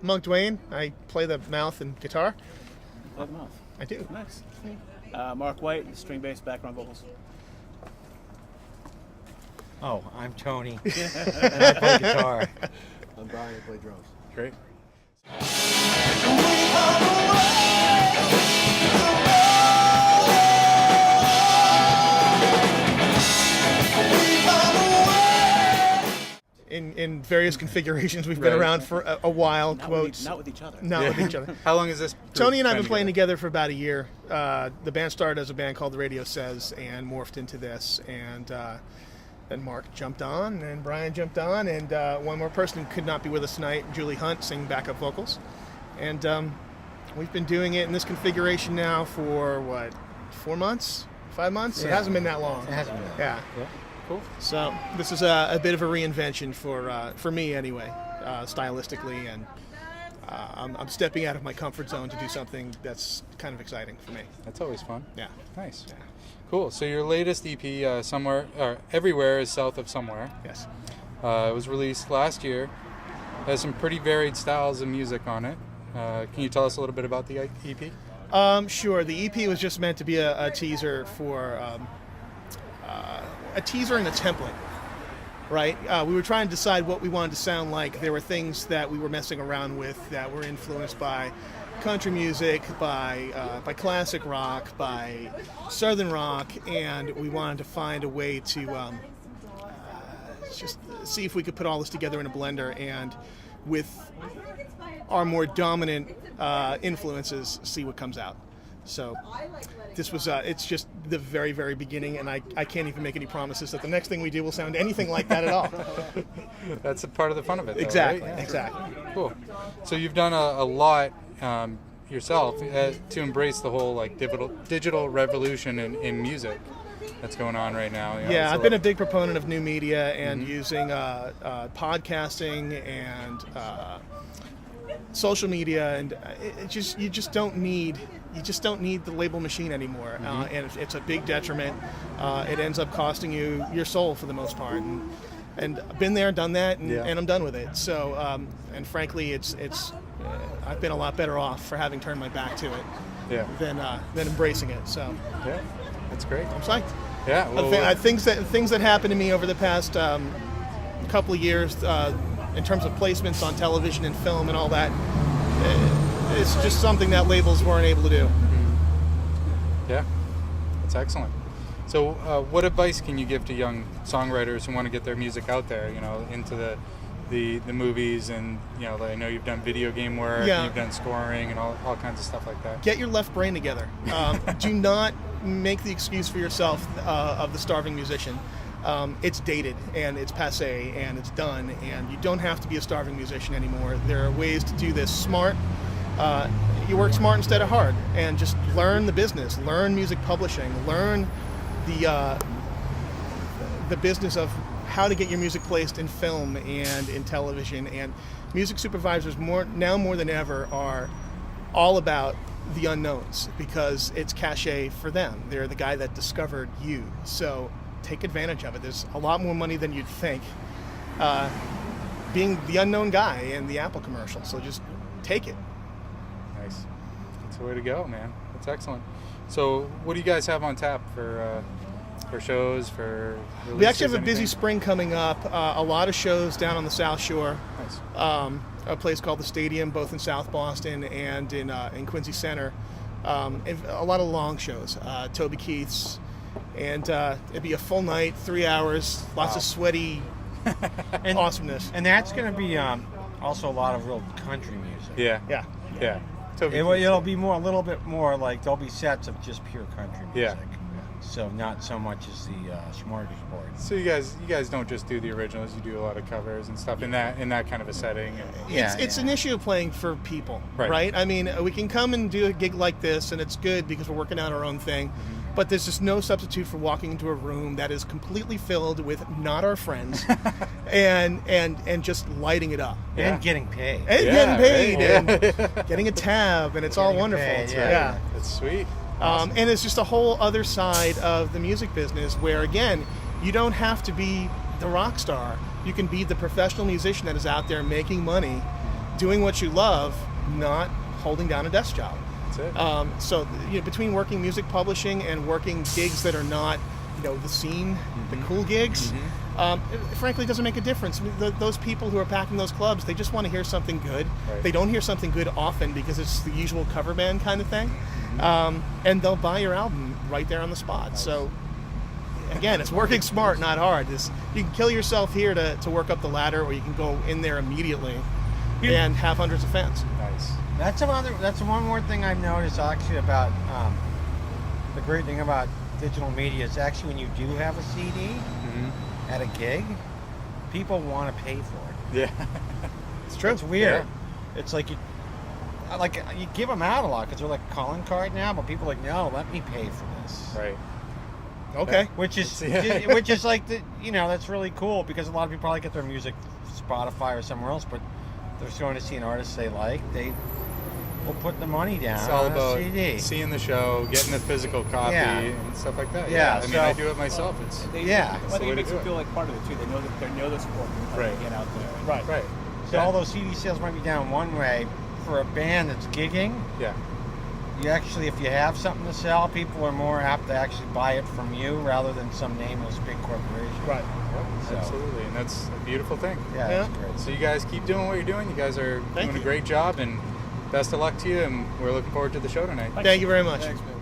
Munk Duane. I play the mouth and guitar. Play the mouth. I do. Nice. Mark White, string bass, background vocals. Oh, I'm Tony. And I play guitar. I'm Brian. I play drums. Great. In various configurations, we've been around for a while. Not Quotes. Not with each other. Not with each other. How long is this? Tony and I have been playing together for about a year. The band started as a band called The Radio Says and morphed into this. And then Mark jumped on, and Brian jumped on, and one more person who could not be with us tonight, Julie Hunt, singing backup vocals. And we've been doing it in this configuration now for, 4 months? 5 months? Yeah. It hasn't been that long. It hasn't been. Yeah. Cool. So this is a bit of a reinvention for me anyway, stylistically, and I'm stepping out of my comfort zone to do something that's kind of exciting for me. That's always fun. Yeah. Nice. Yeah. Cool. So your latest EP, Somewhere, or Everywhere is South of Somewhere. Yes. It was released last year. It has some pretty varied styles of music on it. Can you tell us a little bit about the EP? Sure. The EP was just meant to be a teaser for a teaser and a template, right? We were trying to decide what we wanted to sound like. There were things that we were messing around with that were influenced by country music, by classic rock, by southern rock, and we wanted to find a way to just see if we could put all this together in a blender, and with our more dominant influences, see what comes out. So this was, it's just the very, very beginning, and I can't even make any promises that the next thing we do will sound anything like that at all. That's a part of the fun of it, though, Exactly, right? exactly. Cool. So you've done a lot yourself to embrace the whole digital revolution in music that's going on right now. Yeah, I've been a big proponent of new media and using podcasting and social media, and you just don't need the label machine anymore, and it's a big detriment. It ends up costing you your soul for the most part, and I've been there, done that, and I'm done with it. So, and frankly, it's I've been a lot better off for having turned my back to it than embracing it. So yeah, that's great. I'm psyched. Yeah, well, things that happened to me over the past couple of years, in terms of placements on television and film and all that, it's just something that labels weren't able to do. Yeah, that's excellent. So what advice can you give to young songwriters who want to get their music out there, into the movies, and I know you've done video game work, and you've done scoring and all kinds of stuff like that. Get your left brain together. Do not make the excuse for yourself of the starving musician. It's dated, and it's passé, and it's done, and you don't have to be a starving musician anymore. There are ways to do this smart. You work smart instead of hard, and just learn the business, learn music publishing, learn the business of how to get your music placed in film and in television. And music supervisors more than ever are all about the unknowns, because it's cachet for them. They're the guy that discovered you. So take advantage of it. There's a lot more money than you'd think being the unknown guy in the Apple commercial. So just take it. Nice. That's the way to go, man. That's excellent. So what do you guys have on tap for shows, for releases, we actually have a busy anything? spring coming up. A lot of shows down on the South Shore. Nice. A place called the Stadium, both in South Boston and in Quincy Center. And a lot of long shows. Toby Keith's. And it'd be a full night, 3 hours, lots of sweaty awesomeness. And that's going to be also a lot of real country music. Yeah. Toby It'll be a little bit more like there'll be sets of just pure country music. Yeah. So not so much as the smorgasbord. So you guys don't just do the originals; you do a lot of covers and stuff in that kind of a setting. It's an issue of playing for people, right? I mean, we can come and do a gig like this, and it's good because we're working out our own thing. But there's just no substitute for walking into a room that is completely filled with not our friends, and just lighting it up And getting paid. and getting paid and getting a tab, and it's all wonderful. Paid, Yeah. That's sweet. And it's just a whole other side of the music business where, again, you don't have to be the rock star. You can be the professional musician that is out there making money, doing what you love, not holding down a desk job. That's it. So, between working music publishing and working gigs that are not, the scene, the cool gigs, frankly, it doesn't make a difference. I mean, those people who are packing those clubs, they just want to hear something good. Right. They don't hear something good often because it's the usual cover band kind of thing. And they'll buy your album right there on the spot. Nice. So, again, it's working smart, not hard. You can kill yourself here to work up the ladder, or you can go in there immediately and have hundreds of fans. Nice. That's one more thing I've noticed actually about the great thing about digital media is actually when you do have a CD at a gig, people want to pay for it. Yeah. It's true. It's weird. Yeah. It's like you give them out a lot because they're like a calling card now, but people are like, no, let me pay for this. Right. Okay. Which is Yeah. which is like that's really cool because a lot of people probably get their music Spotify or somewhere else, but they're going to see an artist they like, they will put the money down It's all on about a CD. seeing the show, getting the physical copy, Yeah. and stuff like that. Yeah, I mean, so- I do it myself. It's I think the way it to makes do them it. feel like part of it too. They know that they're supporting Right. They get out there. Right. right. So all those CD sales might be down one way. For a band that's gigging, Yeah. you actually, if you have something to sell, people are more apt to actually buy it from you rather than some nameless big corporation. Right. So- Absolutely, and that's a beautiful thing. Yeah, Yeah. that's great. So you guys keep doing what you're doing. You guys are Thank doing you. a great job, and best of luck to you. And we're looking forward to the show tonight. Thank you very much. Thanks, man.